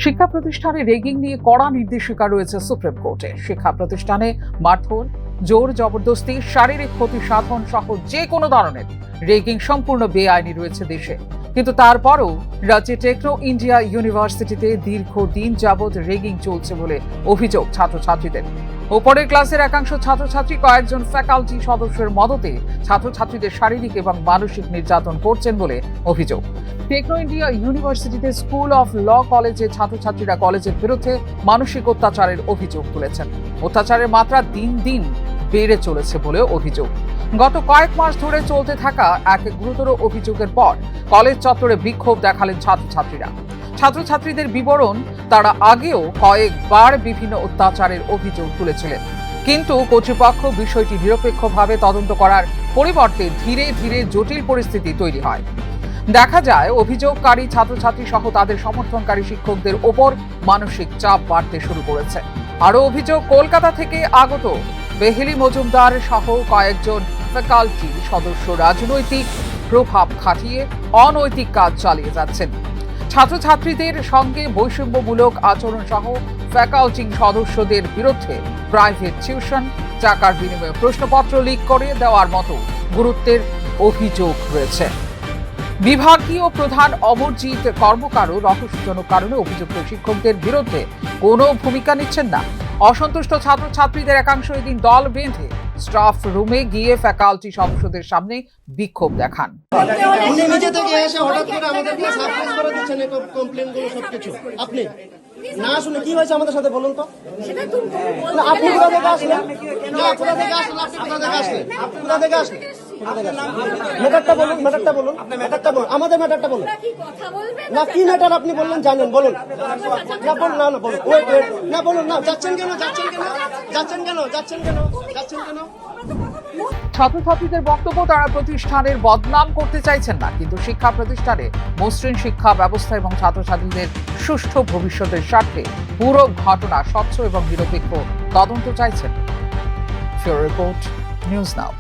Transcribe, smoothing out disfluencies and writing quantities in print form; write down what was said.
শিক্ষা প্রতিষ্ঠানে রেগিং নিয়ে কড়া নির্দেশিকা রয়েছে সুপ্রিম কোর্টে। শিক্ষা প্রতিষ্ঠানে মারধর, জোর জবরদস্তি, শারীরিক ক্ষতি সাধন সহ যে কোনো ধরনের রেগিং সম্পূর্ণ বেআইনি রয়েছে দেশে। কিন্তু তারপরও রাজ্যে টেকনো ইন্ডিয়া ইউনিভার্সিটিতে দীর্ঘদিন যাবৎ রেগিং চলছে বলে অভিযোগ ছাত্রছাত্রীদের। উপরের ক্লাসের একাংশ ছাত্রছাত্রী কয়েকজন ফ্যাকাল্টি সদস্যের মদতে ছাত্রছাত্রীদের শারীরিক এবং মানসিক নির্যাতন করছেন বলে অভিযোগ। টেকনো ইন্ডিয়া ইউনিভার্সিটিতে স্কুল অফ ল কলেজের ছাত্রছাত্রীরা কলেজের বিরুদ্ধে মানসিক অত্যাচারের অভিযোগ তুলেছেন। অত্যাচারের মাত্রা দিন দিন বেড়ে চলেছে বলে অভিযোগ। গত কয়েক মাস ধরে চলতে থাকা এক গুরুতর অভিযোগের পর কলেজ চত্বরে বিক্ষোভ দেখালেন ছাত্রছাত্রীরা। ছাত্রছাত্রীদের বিবরণ, তারা আগেও কয়েকবার বিভিন্ন অত্যাচারের অভিযোগ তুলেছিলেন, কিন্তু কর্তৃপক্ষ বিষয়টি নিরপেক্ষভাবে তদন্ত করার পরিবর্তে ধীরে ধীরে জটিল পরিস্থিতি তৈরি হয়। দেখা যায় অভিযোগকারী ছাত্রছাত্রী সহ তাদের সমর্থনকারী শিক্ষকদের ওপর মানসিক চাপ বাড়তে শুরু করেছে। আরও অভিযোগ, কলকাতা থেকে আগত বেহিলি মজুমদার সহ কয়েকজন ফ্যাকাল্টি সদস্য রাজনৈতিক প্রভাব খাটিয়ে অনৈতিক কাজ চালিয়ে যাচ্ছেন। ছাত্রছাত্রীদের সঙ্গে বৈষম্যমূলক আচরণ সহ ফ্যাকাল্টি সদস্যদের বিরুদ্ধে প্রাইভেট টিউশন, টাকার বিনিময়ে প্রশ্নপত্র লিক করে দেওয়ার মতো গুরুত্বের অভিযোগ রয়েছে। বিভাগীয় প্রধান অমরজিৎ কর্মকারও রহস্যজনক কারণে অভিযুক্ত শিক্ষকদের বিরুদ্ধে কোনো ভূমিকা নিচ্ছেন না। অসন্তুষ্ট ছাত্রছাত্রীদের একাংশ এদিন দল বেঁধে স্টাফ রুমে গিয়ে ফ্যাকাল্টি সদস্যদের সামনে বিক্ষোভ দেখান। আপনি না শুনে কি হয়েছে আমাদের সাথে বলুন তো। আপনি কোথা থেকে আসলেন? কোথা থেকে আসলেন? ম্যাটারটা বলুন, ম্যাটারটা বলুন, ম্যাটারটা বলুন, আমাদের ম্যাটারটা বলুন। না কি ম্যাটার আপনি বললেন জানেন, বলুন। না বলুন, না বলুন, ওয়েট ওয়েট, না বলুন না। যাচ্ছেন কেন? যাচ্ছেন কেন? যাচ্ছেন কেন? যাচ্ছেন কেন? যাচ্ছেন কেন? ছাত্রছাত্রীদের বক্তব্য, তারা প্রতিষ্ঠানের বদনাম করতে চাইছেন না, কিন্তু শিক্ষা প্রতিষ্ঠানে মসৃণ শিক্ষা ব্যবস্থা এবং ছাত্রছাত্রীদের সুষ্ঠু ভবিষ্যতের স্বার্থে পুরো ঘটনা স্বচ্ছ এবং নিরপেক্ষ তদন্ত চাইছেন। ফিউরো রিপোর্ট, নিউজ নাও।